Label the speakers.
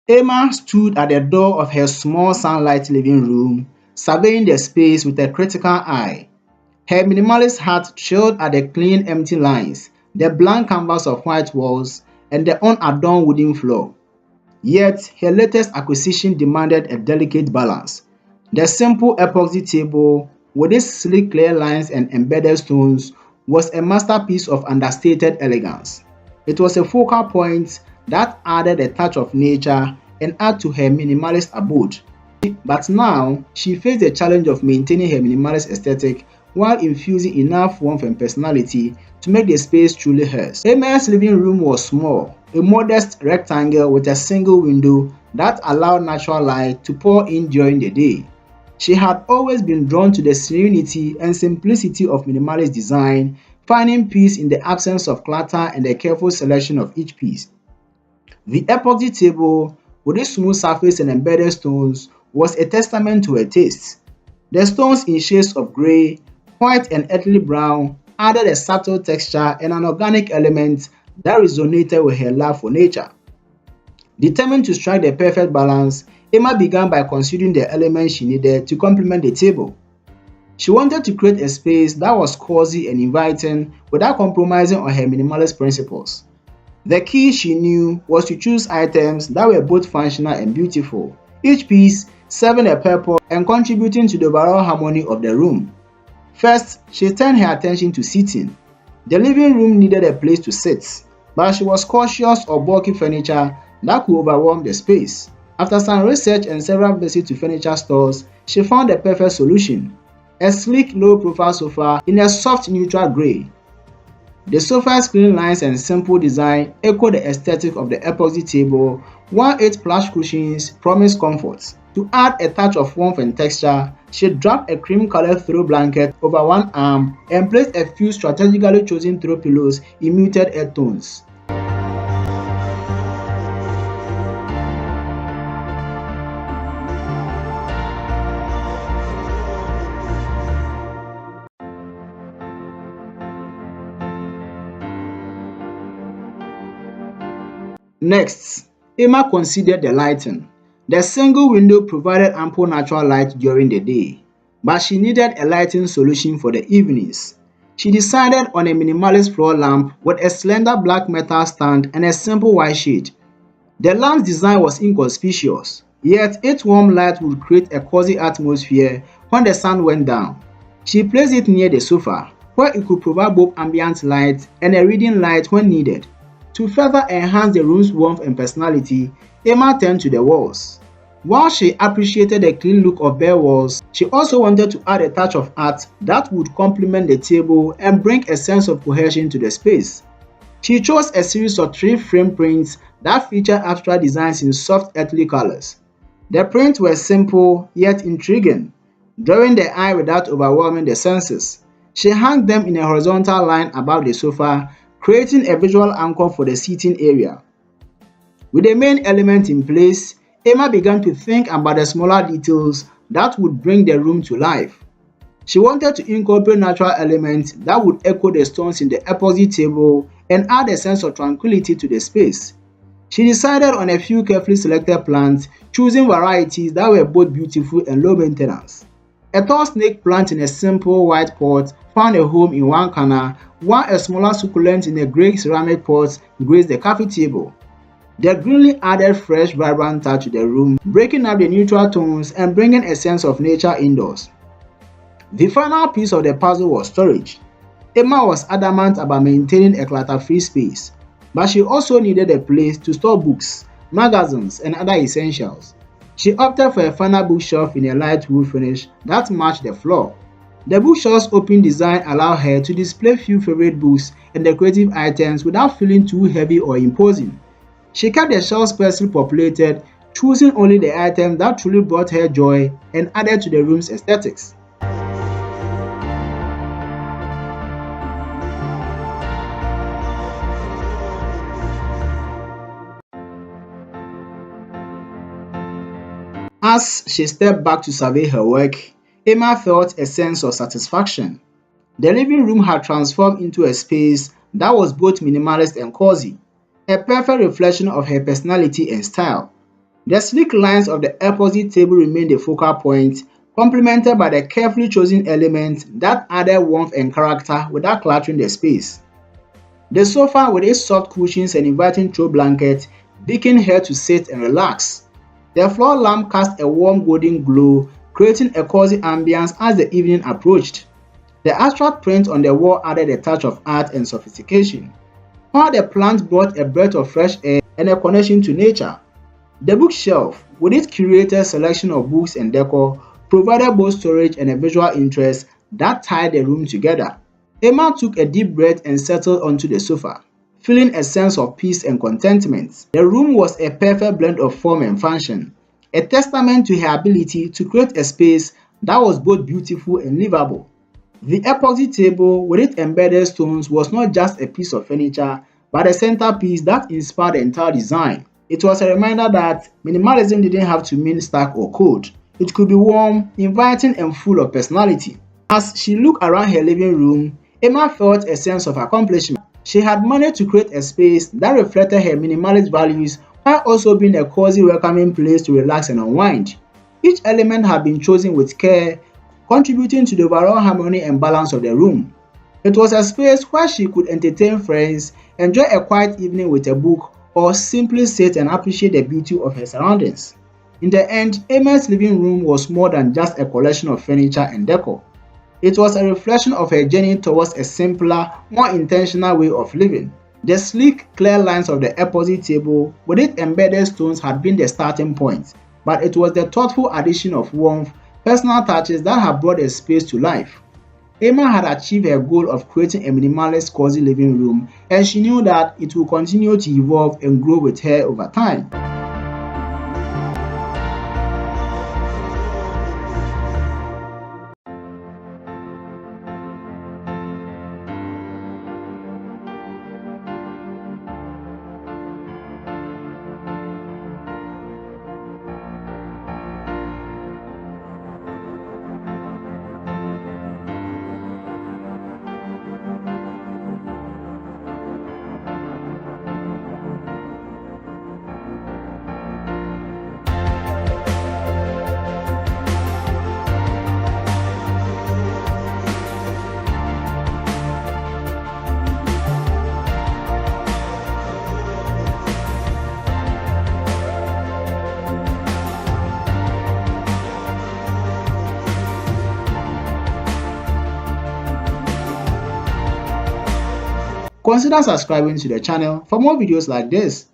Speaker 1: Emma stood at the door of her small sunlight living room, surveying the space with a critical eye. Her minimalist heart chilled at the clean, empty lines, the blank canvas of white walls, and the unadorned wooden floor. Yet, her latest acquisition demanded a delicate balance. The simple epoxy table, with its sleek clear lines and embedded stones, was a masterpiece of understated elegance. It was a focal point that added a touch of nature and add to her minimalist abode. But now, she faced the challenge of maintaining her minimalist aesthetic while infusing enough warmth and personality to make the space truly hers. Emma's living room was small, a modest rectangle with a single window that allowed natural light to pour in during the day. She had always been drawn to the serenity and simplicity of minimalist design, finding peace in the absence of clutter and the careful selection of each piece. The epoxy table, with its smooth surface and embedded stones, was a testament to her taste. The stones in shades of grey, white and earthly brown added a subtle texture and an organic element that resonated with her love for nature. Determined to strike the perfect balance, Emma began by considering the elements she needed to complement the table. She wanted to create a space that was cozy and inviting without compromising on her minimalist principles. The key, she knew, was to choose items that were both functional and beautiful, each piece serving a purpose and contributing to the overall harmony of the room. First, she turned her attention to seating. The living room needed a place to sit, but she was cautious of bulky furniture that could overwhelm the space. After some research and several visits to furniture stores, she found the perfect solution: a sleek, low-profile sofa in a soft neutral grey. The sofa's clean lines and simple design echo the aesthetic of the epoxy table, while its plush cushions promise comfort. To add a touch of warmth and texture, she draped a cream-colored throw blanket over one arm and placed a few strategically chosen throw pillows in muted earth tones. Next, Emma considered the lighting. The single window provided ample natural light during the day, but she needed a lighting solution for the evenings. She decided on a minimalist floor lamp with a slender black metal stand and a simple white shade. The lamp's design was inconspicuous, yet its warm light would create a cozy atmosphere when the sun went down. She placed it near the sofa, where it could provide both ambient light and a reading light when needed. To further enhance the room's warmth and personality, Emma turned to the walls. While she appreciated the clean look of bare walls, she also wanted to add a touch of art that would complement the table and bring a sense of cohesion to the space. She chose a series of 3-frame prints that featured abstract designs in soft earthly colors. The prints were simple yet intriguing, drawing the eye without overwhelming the senses. She hung them in a horizontal line above the sofa, creating a visual anchor for the seating area. With the main element in place, Emma began to think about the smaller details that would bring the room to life. She wanted to incorporate natural elements that would echo the stones in the epoxy table and add a sense of tranquility to the space. She decided on a few carefully selected plants, choosing varieties that were both beautiful and low maintenance. A tall snake plant in a simple white pot found a home in one corner, while a smaller succulent in a grey ceramic pot graced the coffee table. The greenery added fresh, vibrant touch to the room, breaking up the neutral tones and bringing a sense of nature indoors. The final piece of the puzzle was storage. Emma was adamant about maintaining a clutter-free space, but she also needed a place to store books, magazines, and other essentials. She opted for a final bookshelf in a light wood finish that matched the floor. The bookshelf's open design allowed her to display few favorite books and decorative items without feeling too heavy or imposing. She kept the shelves sparsely populated, choosing only the items that truly brought her joy and added to the room's aesthetics. As she stepped back to survey her work, Emma felt a sense of satisfaction. The living room had transformed into a space that was both minimalist and cozy, a perfect reflection of her personality and style. The sleek lines of the Epoxy table remain the focal point, complemented by the carefully chosen elements that added warmth and character without cluttering the space. The sofa with its soft cushions and inviting throw blanket beckoned her to sit and relax. The floor lamp cast a warm golden glow, creating a cozy ambience as the evening approached. The abstract print on the wall added a touch of art and sophistication, while the plants brought a breath of fresh air and a connection to nature. The bookshelf, with its curated selection of books and decor, provided both storage and a visual interest that tied the room together. Emma took a deep breath and settled onto the sofa, feeling a sense of peace and contentment. The room was a perfect blend of form and function, a testament to her ability to create a space that was both beautiful and livable. The epoxy table with its embedded stones was not just a piece of furniture, but a centerpiece that inspired the entire design. It was a reminder that minimalism didn't have to mean stark or cold. It could be warm, inviting, and full of personality. As she looked around her living room, Emma felt a sense of accomplishment. She had managed to create a space that reflected her minimalist values while also being a cozy, welcoming place to relax and unwind. Each element had been chosen with care, contributing to the overall harmony and balance of the room. It was a space where she could entertain friends, enjoy a quiet evening with a book, or simply sit and appreciate the beauty of her surroundings. In the end, Emma's living room was more than just a collection of furniture and decor. It was a reflection of her journey towards a simpler, more intentional way of living. The sleek, clear lines of the epoxy table with its embedded stones had been the starting point, but it was the thoughtful addition of warmth, personal touches that have brought the space to life. Emma had achieved her goal of creating a minimalist, cozy living room, and she knew that it will continue to evolve and grow with her over time. Consider subscribing to the channel for more videos like this.